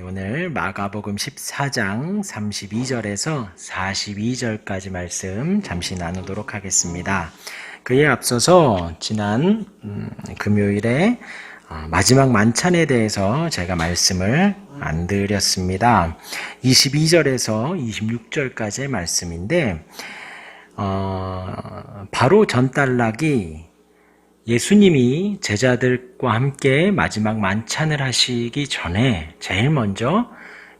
오늘 마가복음 14장 32절에서 42절까지 말씀 잠시 나누도록 하겠습니다. 그에 앞서서 지난 금요일에 마지막 만찬에 대해서 제가 말씀을 안 드렸습니다. 22절에서 26절까지의 말씀인데 바로 전달락이 예수님이 제자들과 함께 마지막 만찬을 하시기 전에 제일 먼저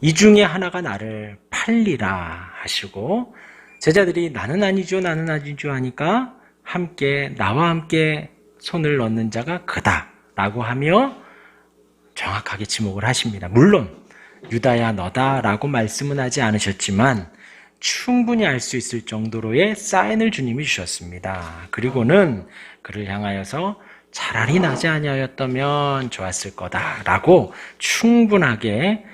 이 중에 하나가 나를 팔리라 하시고 제자들이 나는 아니죠 하니까 나와 함께 손을 넣는 자가 그다 라고 하며 정확하게 지목을 하십니다. 물론 유다야 너다 라고 말씀은 하지 않으셨지만 충분히 알 수 있을 정도로의 사인을 주님이 주셨습니다. 그리고는 그를 향하여서 차라리 나지 아니하였다면 좋았을 거다라고 충분하게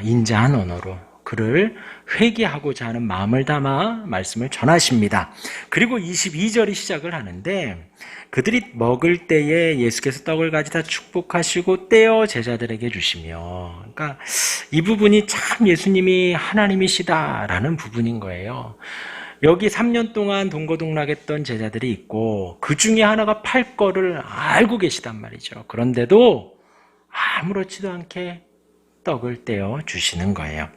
인자한 언어로 그를 회개하고자 하는 마음을 담아 말씀을 전하십니다. 그리고 22절이 시작을 하는데 그들이 먹을 때에 예수께서 떡을 가지다 축복하시고 떼어 제자들에게 주시며, 그러니까 이 부분이 참 예수님이 하나님이시다라는 부분인 거예요. 여기 3년 동안 동거동락했던 제자들이 있고 그 중에 하나가 팔 거를 알고 계시단 말이죠. 그런데도 아무렇지도 않게 떡을 떼어 주시는 거예요.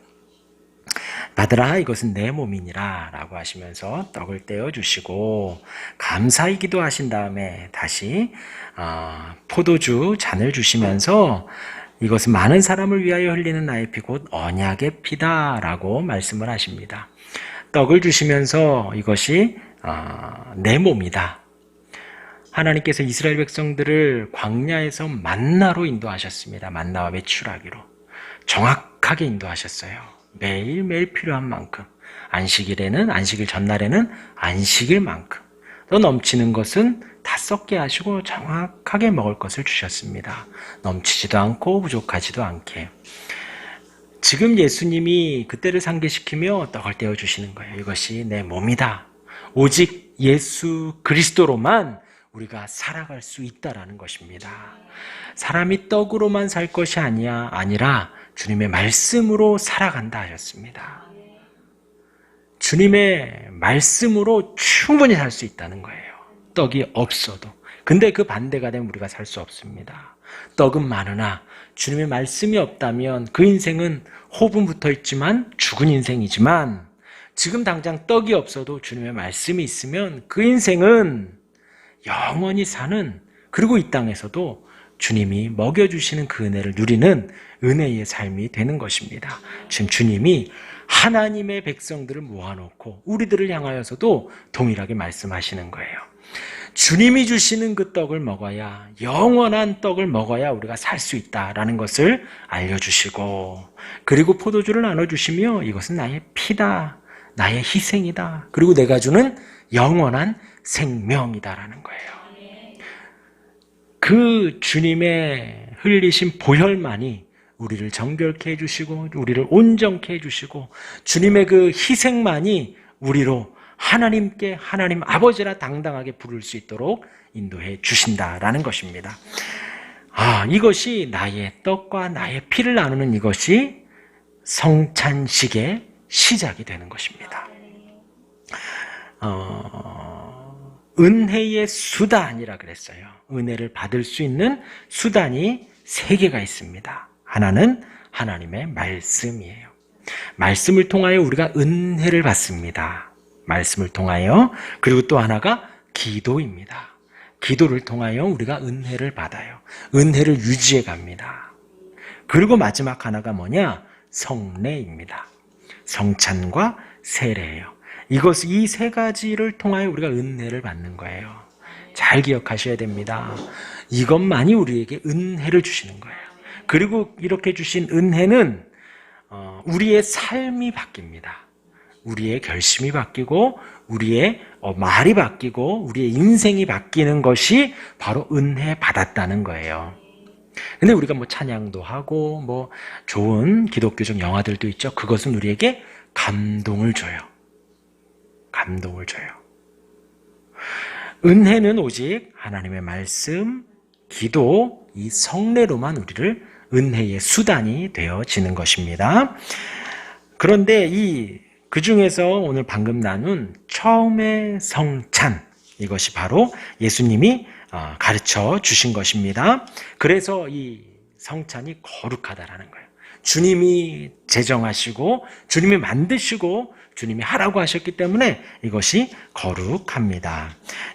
받으라, 이것은 내 몸이니라 라고 하시면서 떡을 떼어 주시고 감사히 기도하신 다음에 다시 포도주 잔을 주시면서 이것은 많은 사람을 위하여 흘리는 나의 피 곧 언약의 피다 라고 말씀을 하십니다. 떡을 주시면서 이것이 내 몸이다. 하나님께서 이스라엘 백성들을 광야에서 만나로 인도하셨습니다. 만나와 메추라기로 정확하게 인도하셨어요. 매일매일 필요한 만큼, 안식일 전날에는 안식일만큼, 또 넘치는 것은 다 썩게 하시고 정확하게 먹을 것을 주셨습니다. 넘치지도 않고 부족하지도 않게. 지금 예수님이 그때를 상기시키며 떡을 떼어주시는 거예요. 이것이 내 몸이다. 오직 예수 그리스도로만 우리가 살아갈 수 있다라는 것입니다. 사람이 떡으로만 살 것이 아니라 주님의 말씀으로 살아간다 하셨습니다. 주님의 말씀으로 충분히 살 수 있다는 거예요. 떡이 없어도. 근데 그 반대가 되면 우리가 살 수 없습니다. 떡은 많으나 주님의 말씀이 없다면 그 인생은 호흡은 붙어 있지만 죽은 인생이지만 지금 당장 떡이 없어도 주님의 말씀이 있으면 그 인생은 영원히 사는, 그리고 이 땅에서도 주님이 먹여주시는 그 은혜를 누리는 은혜의 삶이 되는 것입니다. 지금 주님이 하나님의 백성들을 모아놓고 우리들을 향하여서도 동일하게 말씀하시는 거예요. 주님이 주시는 그 떡을 먹어야, 영원한 떡을 먹어야 우리가 살 수 있다라는 것을 알려주시고, 그리고 포도주를 나눠주시며 이것은 나의 피다, 나의 희생이다, 그리고 내가 주는 영원한 생명이다라는 거예요. 그 주님의 흘리신 보혈만이 우리를 정결케 해주시고 우리를 온전케 해주시고 주님의 그 희생만이 우리로 하나님께 하나님 아버지라 당당하게 부를 수 있도록 인도해 주신다라는 것입니다. 이것이 나의 떡과 나의 피를 나누는 이것이 성찬식의 시작이 되는 것입니다. 은혜의 수단이라 그랬어요. 은혜를 받을 수 있는 수단이 3개가 있습니다. 하나는 하나님의 말씀이에요. 말씀을 통하여 우리가 은혜를 받습니다. 말씀을 통하여. 그리고 또 하나가 기도입니다. 기도를 통하여 우리가 은혜를 받아요. 은혜를 유지해 갑니다. 그리고 마지막 하나가 뭐냐? 성례입니다. 성찬과 세례예요. 이 3가지를 통하여 우리가 은혜를 받는 거예요. 잘 기억하셔야 됩니다. 이것만이 우리에게 은혜를 주시는 거예요. 그리고 이렇게 주신 은혜는 우리의 삶이 바뀝니다. 우리의 결심이 바뀌고 우리의 말이 바뀌고 우리의 인생이 바뀌는 것이 바로 은혜 받았다는 거예요. 근데 우리가 찬양도 하고 좋은 기독교적 영화들도 있죠. 그것은 우리에게 감동을 줘요. 감동을 줘요. 은혜는 오직 하나님의 말씀, 기도, 이 성례로만 우리를 은혜의 수단이 되어지는 것입니다. 그런데 그 중에서 오늘 방금 나눈 처음의 성찬, 이것이 바로 예수님이 가르쳐 주신 것입니다. 그래서 이 성찬이 거룩하다라는 거예요. 주님이 제정하시고 주님이 만드시고 주님이 하라고 하셨기 때문에 이것이 거룩합니다.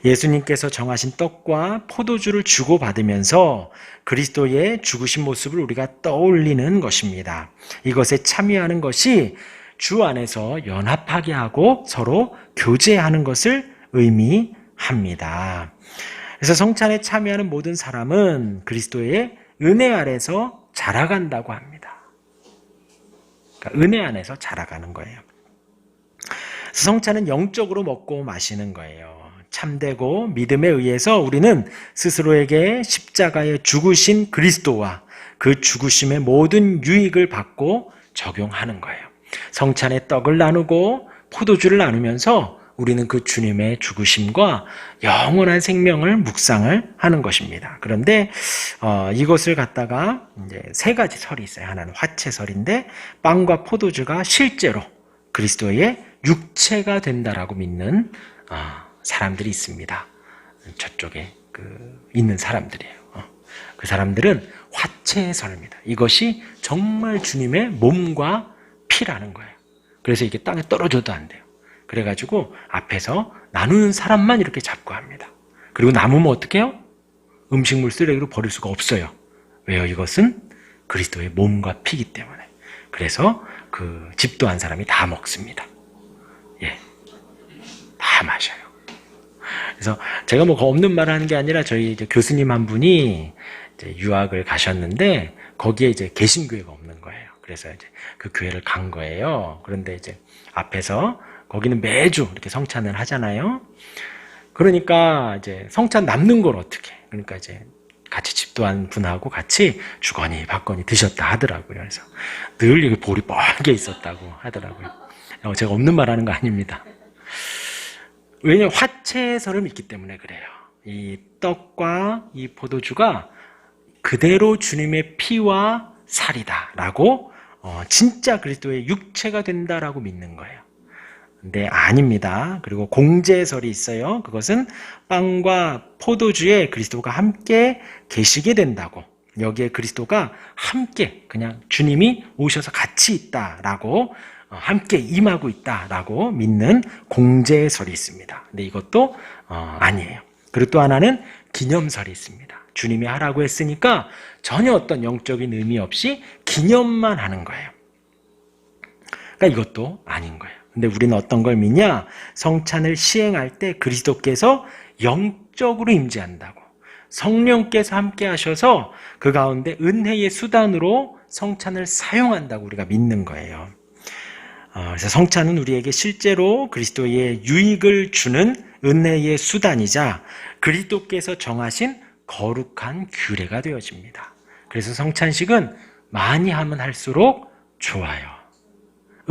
예수님께서 정하신 떡과 포도주를 주고받으면서 그리스도의 죽으신 모습을 우리가 떠올리는 것입니다. 이것에 참여하는 것이 주 안에서 연합하게 하고 서로 교제하는 것을 의미합니다. 그래서 성찬에 참여하는 모든 사람은 그리스도의 은혜 아래서 자라간다고 합니다. 그러니까 은혜 안에서 자라가는 거예요. 성찬은 영적으로 먹고 마시는 거예요. 참되고 믿음에 의해서 우리는 스스로에게 십자가에 죽으신 그리스도와 그 죽으심의 모든 유익을 받고 적용하는 거예요. 성찬의 떡을 나누고 포도주를 나누면서 우리는 그 주님의 죽으심과 영원한 생명을 묵상을 하는 것입니다. 그런데 이것을 갖다가 이제 세 가지 설이 있어요. 하나는 화채설인데 빵과 포도주가 실제로 그리스도의 육체가 된다라고 믿는 사람들이 있습니다. 저쪽에 있는 사람들이에요. 그 사람들은 화채설입니다. 이것이 정말 주님의 몸과 피라는 거예요. 그래서 이게 땅에 떨어져도 안 돼요. 그래가지고 앞에서 나누는 사람만 이렇게 잡고 합니다. 그리고 남으면 어떻게 해요? 음식물 쓰레기로 버릴 수가 없어요. 왜요? 이것은 그리스도의 몸과 피이기 때문에. 그래서 그 집도한 사람이 다 먹습니다. 예, 다 마셔요. 그래서 제가 뭐 없는 말을 하는 게 아니라 저희 이제 교수님 한 분이 이제 유학을 가셨는데 거기에 이제 개신교회가 없는 거예요. 그래서 이제 그 교회를 간 거예요. 그런데 이제 앞에서 거기는 매주 이렇게 성찬을 하잖아요. 그러니까 이제 성찬 남는 걸 어떻게? 그러니까 이제 같이 집도한 분하고 같이 주거니 받거니 드셨다 하더라고요. 그래서 늘 이게 볼이 뻘게 있었다고 하더라고요. 제가 없는 말 하는 거 아닙니다. 왜냐하면 화채설을 믿기 때문에 그래요. 이 떡과 이 포도주가 그대로 주님의 피와 살이다라고 진짜 그리스도의 육체가 된다라고 믿는 거예요. 근데 아닙니다. 그리고 공제설이 있어요. 그것은 빵과 포도주에 그리스도가 함께 계시게 된다고. 여기에 그리스도가 함께 그냥 주님이 오셔서 같이 있다라고 함께 임하고 있다라고 믿는 공제설이 있습니다. 근데 이것도 아니에요. 그리고 또 하나는 기념설이 있습니다. 주님이 하라고 했으니까 전혀 어떤 영적인 의미 없이 기념만 하는 거예요. 그러니까 이것도 아닌 거예요. 근데 우리는 어떤 걸 믿냐? 성찬을 시행할 때 그리스도께서 영적으로 임재한다고. 성령께서 함께 하셔서 그 가운데 은혜의 수단으로 성찬을 사용한다고 우리가 믿는 거예요. 그래서 성찬은 우리에게 실제로 그리스도의 유익을 주는 은혜의 수단이자 그리스도께서 정하신 거룩한 규례가 되어집니다. 그래서 성찬식은 많이 하면 할수록 좋아요.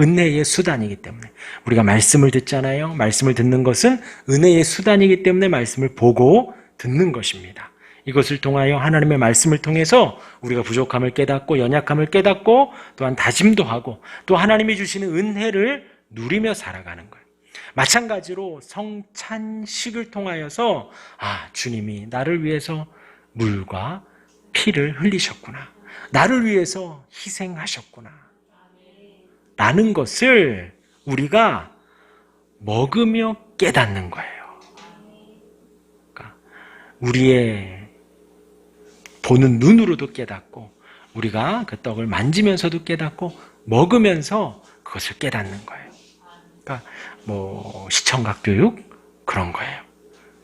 은혜의 수단이기 때문에. 우리가 말씀을 듣잖아요. 말씀을 듣는 것은 은혜의 수단이기 때문에 말씀을 보고 듣는 것입니다. 이것을 통하여 하나님의 말씀을 통해서 우리가 부족함을 깨닫고 연약함을 깨닫고 또한 다짐도 하고 또 하나님이 주시는 은혜를 누리며 살아가는 거예요. 마찬가지로 성찬식을 통하여서 주님이 나를 위해서 물과 피를 흘리셨구나. 나를 위해서 희생하셨구나. 라는 것을 우리가 먹으며 깨닫는 거예요. 그러니까 우리의 보는 눈으로도 깨닫고 우리가 그 떡을 만지면서도 깨닫고 먹으면서 그것을 깨닫는 거예요. 그러니까 시청각 교육 그런 거예요.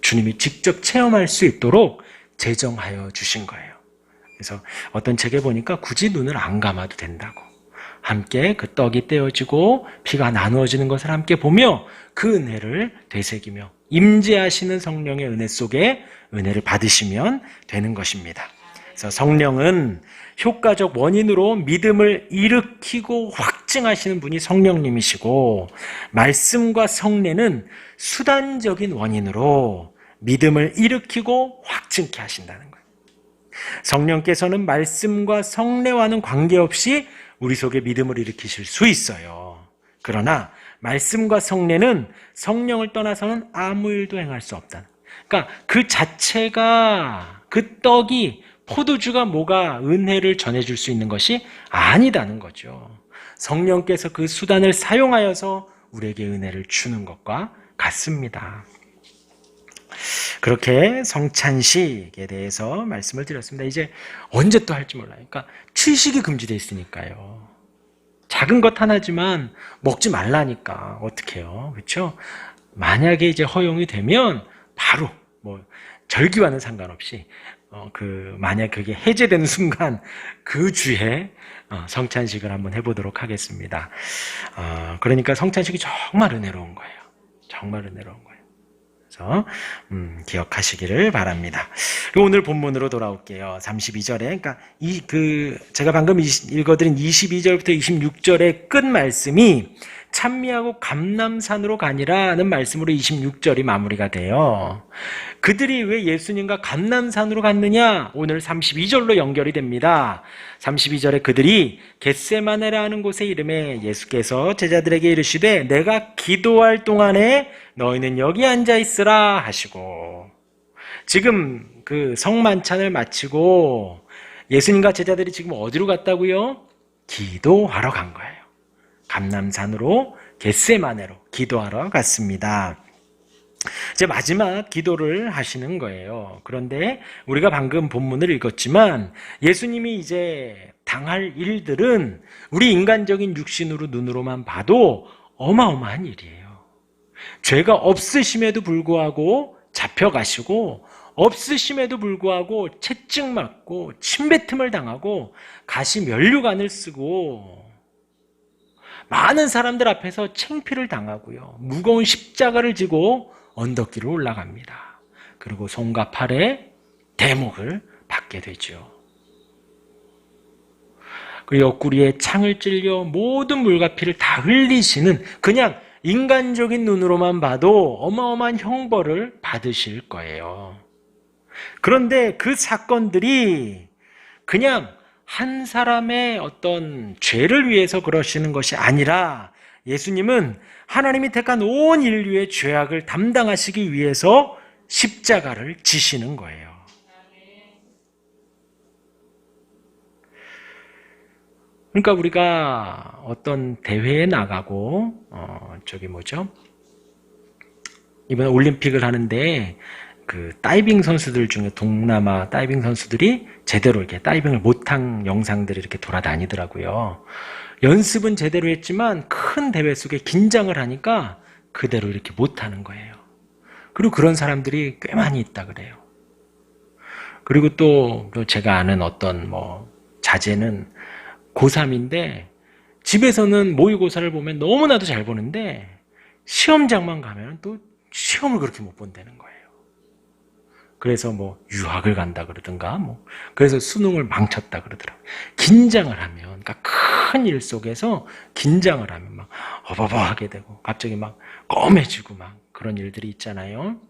주님이 직접 체험할 수 있도록 제정하여 주신 거예요. 그래서 어떤 책에 보니까 굳이 눈을 안 감아도 된다고. 함께 그 떡이 떼어지고 피가 나누어지는 것을 함께 보며 그 은혜를 되새기며 임재하시는 성령의 은혜 속에 은혜를 받으시면 되는 것입니다. 그래서 성령은 효과적 원인으로 믿음을 일으키고 확증하시는 분이 성령님이시고 말씀과 성례는 수단적인 원인으로 믿음을 일으키고 확증케 하신다는 거예요. 성령께서는 말씀과 성례와는 관계없이 우리 속에 믿음을 일으키실 수 있어요. 그러나 말씀과 성례는 성령을 떠나서는 아무 일도 행할 수 없다. 그러니까 그 자체가, 그 떡이, 포도주가 뭐가 은혜를 전해줄 수 있는 것이 아니다는 거죠. 성령께서 그 수단을 사용하여서 우리에게 은혜를 주는 것과 같습니다. 그렇게 성찬식에 대해서 말씀을 드렸습니다. 이제 언제 또 할지 몰라요. 그러니까 취식이 금지되어 있으니까요. 작은 것 하나지만 먹지 말라니까 어떡해요. 그렇죠? 만약에 이제 허용이 되면 바로 뭐 절기와는 상관없이 만약 그게 해제되는 순간 그 주에 성찬식을 한번 해보도록 하겠습니다. 그러니까 성찬식이 정말 은혜로운 거예요. 정말 은혜로운 거예요. 그래서 기억하시기를 바랍니다. 그리고 오늘 본문으로 돌아올게요. 32절에 그러니까 제가 방금 읽어드린 22절부터 26절의 끝 말씀이 찬미하고 감람산으로 가니라는 말씀으로 26절이 마무리가 돼요. 그들이 왜 예수님과 감람산으로 갔느냐? 오늘 32절로 연결이 됩니다. 32절에 그들이 겟세마네라는 곳에 이름에 예수께서 제자들에게 이르시되 내가 기도할 동안에 너희는 여기 앉아 있으라 하시고, 지금 그 성만찬을 마치고 예수님과 제자들이 지금 어디로 갔다고요? 기도하러 간 거예요. 감람산으로 겟세마네로 기도하러 갔습니다. 이제 마지막 기도를 하시는 거예요. 그런데 우리가 방금 본문을 읽었지만 예수님이 이제 당할 일들은 우리 인간적인 육신으로 눈으로만 봐도 어마어마한 일이에요. 죄가 없으심에도 불구하고 잡혀가시고, 없으심에도 불구하고 채찍 맞고 침뱉음을 당하고 가시 면류관을 쓰고 많은 사람들 앞에서 창피를 당하고요, 무거운 십자가를 지고 언덕길을 올라갑니다. 그리고 손과 팔에 대목을 받게 되죠. 그 옆구리에 창을 찔려 모든 물과 피를 다 흘리시는, 그냥 인간적인 눈으로만 봐도 어마어마한 형벌을 받으실 거예요. 그런데 그 사건들이 그냥 한 사람의 어떤 죄를 위해서 그러시는 것이 아니라 예수님은 하나님이 택한 온 인류의 죄악을 담당하시기 위해서 십자가를 지시는 거예요. 그러니까 우리가 어떤 대회에 나가고 이번에 올림픽을 하는데 그 다이빙 선수들 중에 동남아 다이빙 선수들이 제대로 이렇게 다이빙을 못한 영상들이 이렇게 돌아다니더라고요. 연습은 제대로 했지만 큰 대회 속에 긴장을 하니까 그대로 이렇게 못하는 거예요. 그리고 그런 사람들이 꽤 많이 있다 그래요. 그리고 또 제가 아는 어떤 자제는 고3인데 집에서는 모의고사를 보면 너무나도 잘 보는데 시험장만 가면 또 시험을 그렇게 못 본다는 거예요. 그래서 유학을 간다 그러든가 그래서 수능을 망쳤다 그러더라고요. 긴장을 하면, 그러니까 큰 일 속에서 긴장을 하면 막 어버버하게 되고 갑자기 막 검해지고 막 그런 일들이 있잖아요.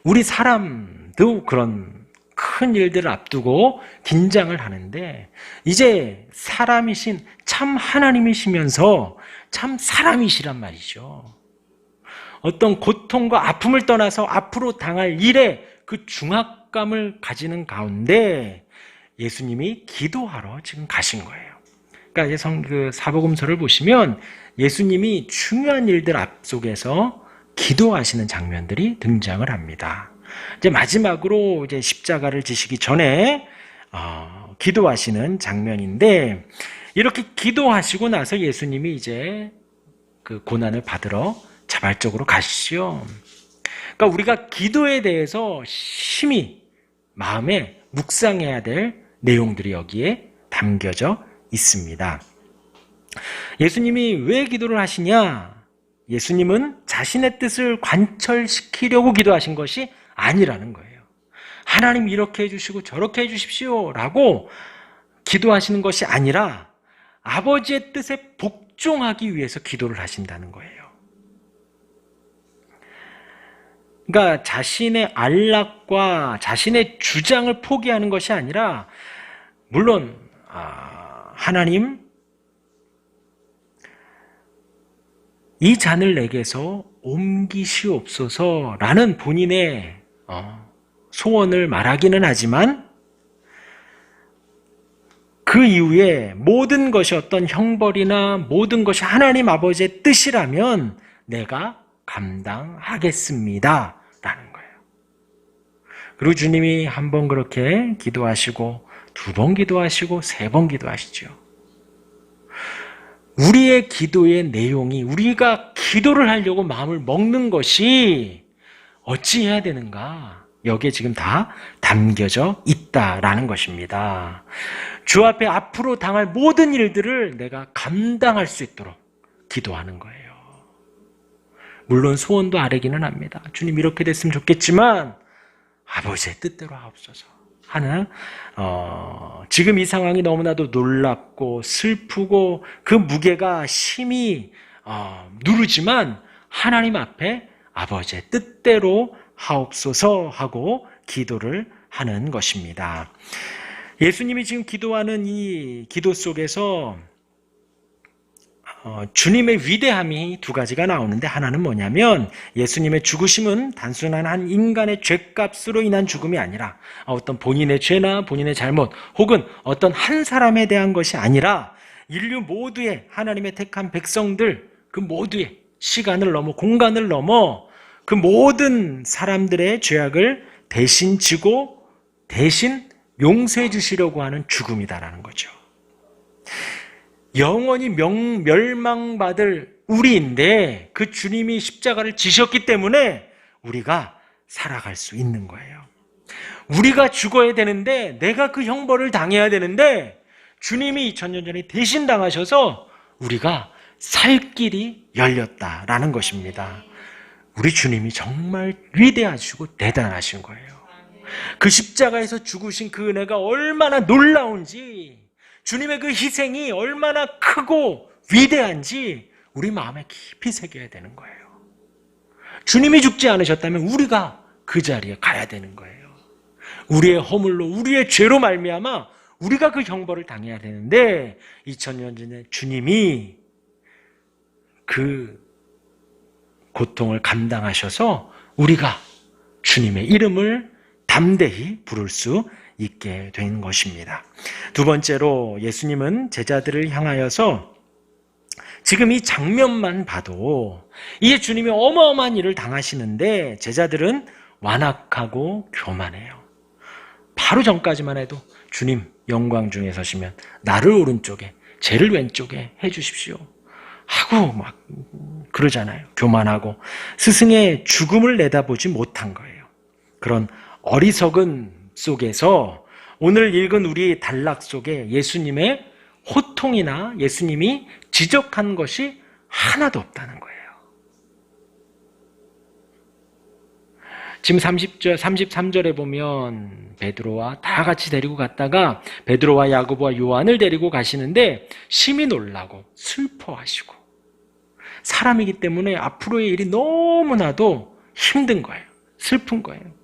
우리 사람도 그런 큰 일들을 앞두고 긴장을 하는데, 이제 사람이신 참 하나님이시면서 참 사람이시란 말이죠. 어떤 고통과 아픔을 떠나서 앞으로 당할 일에 그 중압감을 가지는 가운데 예수님이 기도하러 지금 가신 거예요. 그러니까 이제 사복음서를 보시면 예수님이 중요한 일들 앞속에서 기도하시는 장면들이 등장을 합니다. 이제 마지막으로 이제 십자가를 지시기 전에 기도하시는 장면인데, 이렇게 기도하시고 나서 예수님이 이제 그 고난을 받으러 자발적으로 가시죠. 그러니까 우리가 기도에 대해서 심히 마음에 묵상해야 될 내용들이 여기에 담겨져 있습니다. 예수님이 왜 기도를 하시냐? 예수님은 자신의 뜻을 관철시키려고 기도하신 것이 아니라는 거예요. 하나님 이렇게 해주시고 저렇게 해주십시오 라고 기도하시는 것이 아니라 아버지의 뜻에 복종하기 위해서 기도를 하신다는 거예요. 그러니까 자신의 안락과 자신의 주장을 포기하는 것이 아니라, 물론 하나님, 이 잔을 내게서 옮기시옵소서라는 본인의 소원을 말하기는 하지만, 그 이후에 모든 것이 어떤 형벌이나 모든 것이 하나님 아버지의 뜻이라면 내가 감당하겠습니다 라는 거예요. 그리고 주님이 한 번 그렇게 기도하시고, 두 번 기도하시고, 세 번 기도하시죠. 우리의 기도의 내용이, 우리가 기도를 하려고 마음을 먹는 것이 어찌 해야 되는가, 여기에 지금 다 담겨져 있다라는 것입니다. 주 앞에 앞으로 당할 모든 일들을 내가 감당할 수 있도록 기도하는 거예요. 물론 소원도 아뢰기는 합니다. 주님 이렇게 됐으면 좋겠지만 아버지의 뜻대로 하옵소서 하는, 지금 이 상황이 너무나도 놀랍고 슬프고 그 무게가 심히 누르지만 하나님 앞에 아버지의 뜻대로 하옵소서 하고 기도를 하는 것입니다. 예수님이 지금 기도하는 이 기도 속에서 주님의 위대함이 두 가지가 나오는데, 하나는 뭐냐면 예수님의 죽으심은 단순한 한 인간의 죄값으로 인한 죽음이 아니라 어떤 본인의 죄나 본인의 잘못 혹은 어떤 한 사람에 대한 것이 아니라 인류 모두의, 하나님의 택한 백성들 그 모두의 시간을 넘어 공간을 넘어 그 모든 사람들의 죄악을 대신 지고 대신 용서해 주시려고 하는 죽음이다라는 거죠. 영원히 멸망받을 우리인데 그 주님이 십자가를 지셨기 때문에 우리가 살아갈 수 있는 거예요. 우리가 죽어야 되는데, 내가 그 형벌을 당해야 되는데 주님이 2000년 전에 대신 당하셔서 우리가 살 길이 열렸다라는 것입니다. 우리 주님이 정말 위대하시고 대단하신 거예요. 그 십자가에서 죽으신 그 은혜가 얼마나 놀라운지, 주님의 그 희생이 얼마나 크고 위대한지 우리 마음에 깊이 새겨야 되는 거예요. 주님이 죽지 않으셨다면 우리가 그 자리에 가야 되는 거예요. 우리의 허물로, 우리의 죄로 말미암아 우리가 그 형벌을 당해야 되는데 2000년 전에 주님이 그 고통을 감당하셔서 우리가 주님의 이름을 담대히 부를 수 있게 된 것입니다. 두 번째로 예수님은 제자들을 향하여서 지금 이 장면만 봐도 이게 주님이 어마어마한 일을 당하시는데 제자들은 완악하고 교만해요. 바로 전까지만 해도 주님 영광 중에 서시면 나를 오른쪽에 쟤를 왼쪽에 해주십시오 하고 막 그러잖아요. 교만하고 스승의 죽음을 내다보지 못한 거예요. 그런 어리석은 속에서 오늘 읽은 우리 단락 속에 예수님의 호통이나 예수님이 지적한 것이 하나도 없다는 거예요. 지금 33절에 보면 베드로와 다 같이 데리고 갔다가 베드로와 야고보와 요한을 데리고 가시는데 심히 놀라고 슬퍼하시고, 사람이기 때문에 앞으로의 일이 너무나도 힘든 거예요. 슬픈 거예요.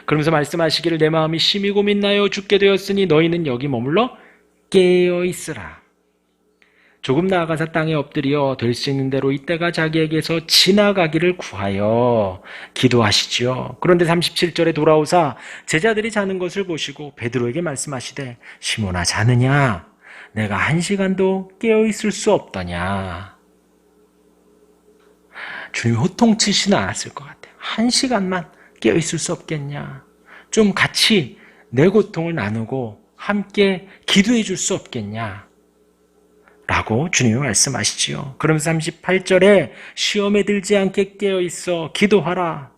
그러면서 말씀하시기를 내 마음이 심히 고민나여 죽게 되었으니 너희는 여기 머물러 깨어 있으라. 조금 나아가서 땅에 엎드려 될 수 있는 대로 이때가 자기에게서 지나가기를 구하여 기도하시지요. 그런데 37절에 돌아오사 제자들이 자는 것을 보시고 베드로에게 말씀하시되 시몬아 자느냐? 내가 1시간도 깨어 있을 수 없더냐? 주님이 호통치지는 않았을 것 같아요. 1시간만 깨어 있을 수 없겠냐? 좀 같이 내 고통을 나누고 함께 기도해 줄 수 없겠냐? 라고 주님이 말씀하시지요. 그러면서 38절에 시험에 들지 않게 깨어 있어 기도하라.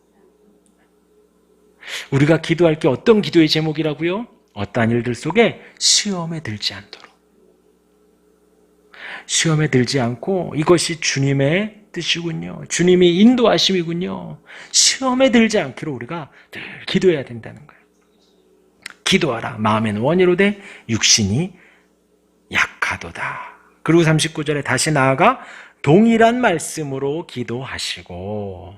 우리가 기도할 게 어떤 기도의 제목이라고요? 어떠한 일들 속에 시험에 들지 않도록. 시험에 들지 않고 이것이 주님의 뜻이군요. 주님이 인도하심이군요. 시험에 들지 않기로 우리가 늘 기도해야 된다는 거예요. 기도하라. 마음에는 원이로되 육신이 약하도다. 그리고 39절에 다시 나아가 동일한 말씀으로 기도하시고,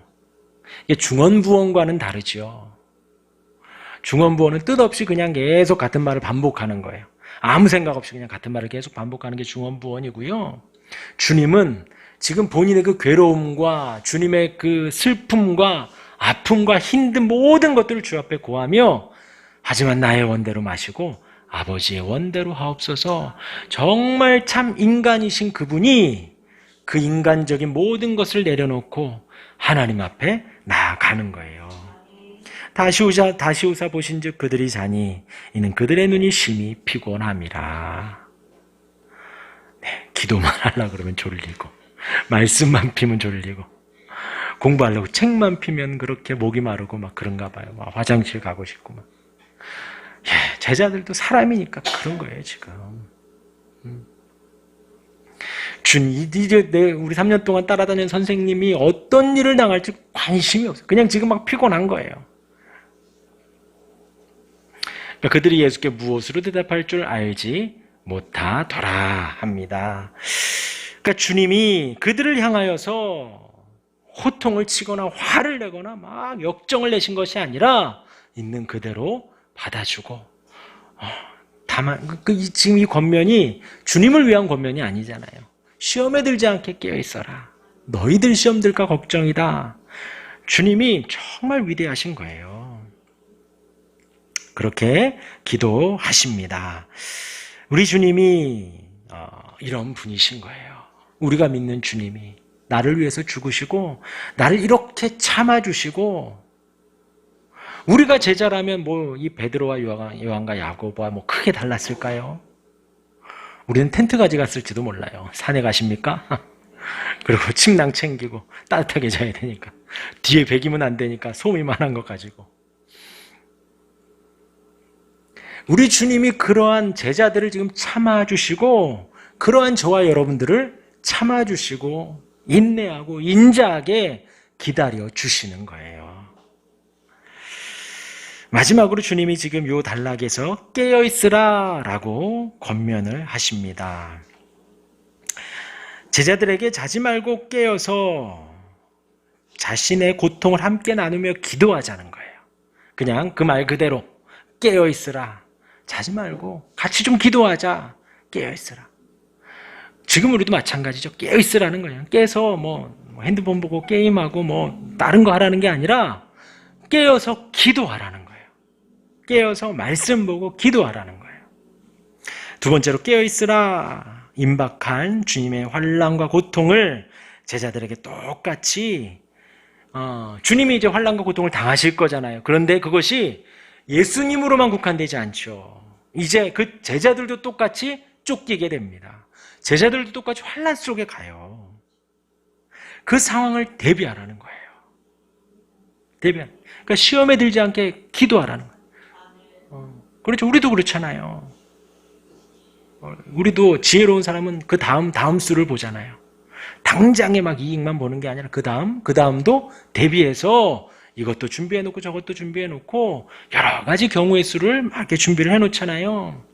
이게 중언부언과는 다르죠. 중언부언은 뜻없이 그냥 계속 같은 말을 반복하는 거예요. 아무 생각 없이 그냥 같은 말을 계속 반복하는 게 중언부언이고요. 주님은 지금 본인의 그 괴로움과 주님의 그 슬픔과 아픔과 힘든 모든 것들을 주 앞에 고하며 하지만 나의 원대로 마시고 아버지의 원대로 하옵소서. 정말 참 인간이신 그분이 그 인간적인 모든 것을 내려놓고 하나님 앞에 나아가는 거예요. 다시 오사 보신즉 그들이 자니 이는 그들의 눈이 심히 피곤함이라. 네, 기도만 하려고 그러면 졸리고 말씀만 피면 졸리고 공부하려고 책만 피면 그렇게 목이 마르고 막 그런가 봐요. 막 화장실 가고 싶고 막. 예, 제자들도 사람이니까 그런 거예요 지금. 우리 3년 동안 따라다니는 선생님이 어떤 일을 당할지 관심이 없어요. 그냥 지금 막 피곤한 거예요. 그러니까 그들이 예수께 무엇으로 대답할 줄 알지 못하더라 합니다. 그러니까 주님이 그들을 향하여서 호통을 치거나 화를 내거나 막 역정을 내신 것이 아니라 있는 그대로 받아주고, 다만 지금 이 권면이 주님을 위한 권면이 아니잖아요. 시험에 들지 않게 깨어있어라. 너희들 시험 들까 걱정이다. 주님이 정말 위대하신 거예요. 그렇게 기도하십니다. 우리 주님이 이런 분이신 거예요. 우리가 믿는 주님이 나를 위해서 죽으시고 나를 이렇게 참아주시고, 우리가 제자라면 뭐 이 베드로와 요한과 야고보와 뭐 크게 달랐을까요? 우리는 텐트 가져갔을지도 몰라요. 산에 가십니까? 그리고 침낭 챙기고 따뜻하게 자야 되니까, 뒤에 배기면 안 되니까 소음이만한 거 가지고. 우리 주님이 그러한 제자들을 지금 참아주시고 그러한 저와 여러분들을 참아주시고 인내하고 인자하게 기다려 주시는 거예요. 마지막으로 주님이 지금 요 단락에서 깨어있으라 라고 권면을 하십니다. 제자들에게 자지 말고 깨어서 자신의 고통을 함께 나누며 기도하자는 거예요. 그냥 그 말 그대로 깨어있으라. 자지 말고 같이 좀 기도하자. 깨어있으라. 지금 우리도 마찬가지죠. 깨어있으라는 거예요. 깨서 뭐 핸드폰 보고 게임하고 뭐 다른 거 하라는 게 아니라 깨어서 기도하라는 거예요. 깨어서 말씀 보고 기도하라는 거예요. 두 번째로 깨어있으라. 임박한 주님의 환난과 고통을 제자들에게 똑같이 주님이 이제 환난과 고통을 당하실 거잖아요. 그런데 그것이 예수님으로만 국한되지 않죠. 이제 그 제자들도 똑같이 쫓기게 됩니다. 제자들도 똑같이 환난 속에 가요. 그 상황을 대비하라는 거예요. 그러니까 시험에 들지 않게 기도하라는 거예요. 그렇죠. 우리도 그렇잖아요. 우리도 지혜로운 사람은 그 다음 수를 보잖아요. 당장에 막 이익만 보는 게 아니라 그 다음도 대비해서 이것도 준비해놓고 저것도 준비해놓고 여러 가지 경우의 수를 막 이렇게 준비를 해놓잖아요.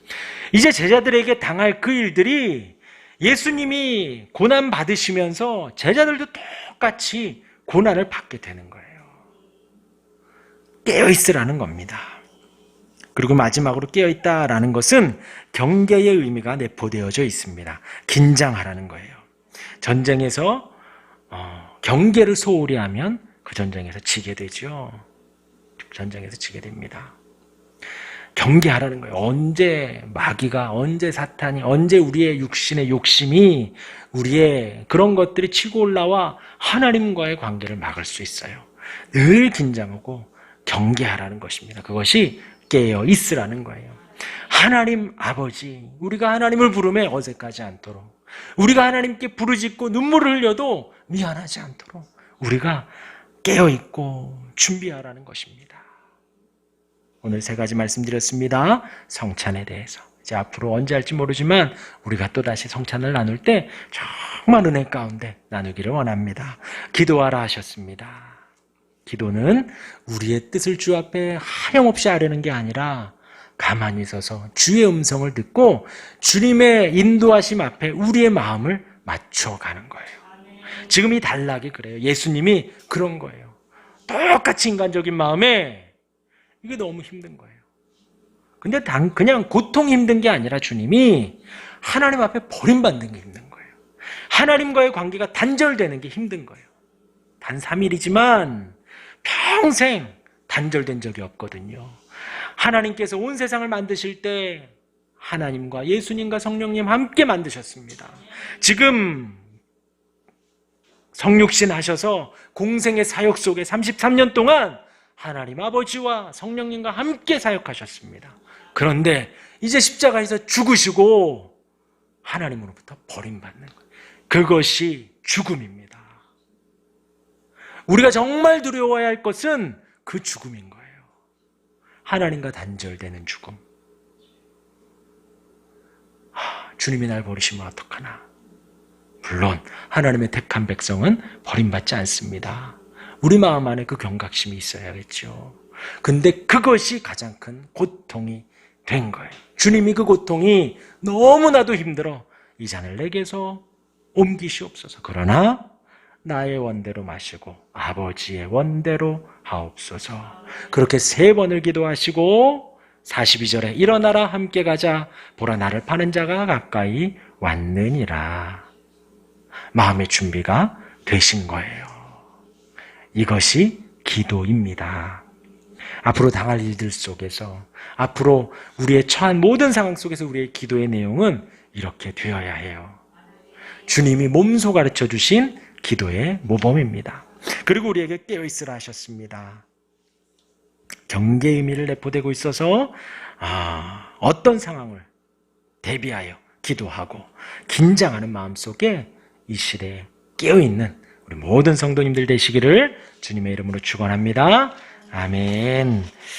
이제 제자들에게 당할 그 일들이 예수님이 고난 받으시면서 제자들도 똑같이 고난을 받게 되는 거예요. 깨어있으라는 겁니다. 그리고 마지막으로 깨어있다라는 것은 경계의 의미가 내포되어져 있습니다. 긴장하라는 거예요. 전쟁에서 경계를 소홀히 하면 그 전쟁에서 지게 되죠. 전쟁에서 지게 됩니다. 경계하라는 거예요. 언제 마귀가, 언제 사탄이, 언제 우리의 육신의 욕심이, 우리의 그런 것들이 치고 올라와 하나님과의 관계를 막을 수 있어요. 늘 긴장하고 경계하라는 것입니다. 그것이 깨어 있으라는 거예요. 하나님 아버지, 우리가 하나님을 부르며 어색하지 않도록, 우리가 하나님께 부르짖고 눈물을 흘려도 미안하지 않도록 우리가 깨어있고 준비하라는 것입니다. 오늘 3가지 말씀드렸습니다. 성찬에 대해서. 이제 앞으로 언제 할지 모르지만 우리가 또다시 성찬을 나눌 때 정말 은혜 가운데 나누기를 원합니다. 기도하라 하셨습니다. 기도는 우리의 뜻을 주 앞에 하염없이 하려는 게 아니라 가만히 서서 주의 음성을 듣고 주님의 인도하심 앞에 우리의 마음을 맞춰가는 거예요. 지금 이 단락이 그래요. 예수님이 그런 거예요. 똑같이 인간적인 마음에 이게 너무 힘든 거예요. 근데 그냥 고통이 힘든 게 아니라 주님이 하나님 앞에 버림받는 게 힘든 거예요. 하나님과의 관계가 단절되는 게 힘든 거예요. 단 3일이지만 평생 단절된 적이 없거든요. 하나님께서 온 세상을 만드실 때 하나님과 예수님과 성령님 함께 만드셨습니다. 지금 성육신 하셔서 공생의 사역 속에 33년 동안 하나님 아버지와 성령님과 함께 사역하셨습니다. 그런데 이제 십자가에서 죽으시고 하나님으로부터 버림받는 거예요. 그것이 죽음입니다. 우리가 정말 두려워해야 할 것은 그 죽음인 거예요. 하나님과 단절되는 죽음. 주님이 날 버리시면 어떡하나. 물론 하나님의 택한 백성은 버림받지 않습니다. 우리 마음 안에 그 경각심이 있어야겠죠. 근데 그것이 가장 큰 고통이 된 거예요. 주님이 그 고통이 너무나도 힘들어 이 잔을 내게서 옮기시옵소서. 그러나 나의 원대로 마시고 아버지의 원대로 하옵소서. 그렇게 3번을 기도하시고 42절에 일어나라 함께 가자 보라 나를 파는 자가 가까이 왔느니라. 마음의 준비가 되신 거예요. 이것이 기도입니다. 앞으로 당할 일들 속에서, 앞으로 우리의 처한 모든 상황 속에서 우리의 기도의 내용은 이렇게 되어야 해요. 주님이 몸소 가르쳐 주신 기도의 모범입니다. 그리고 우리에게 깨어있으라 하셨습니다. 경계의 의미를 내포되고 있어서 어떤 상황을 대비하여 기도하고 긴장하는 마음속에 이 시대에 깨어있는 우리 모든 성도님들 되시기를 주님의 이름으로 축원합니다. 아멘.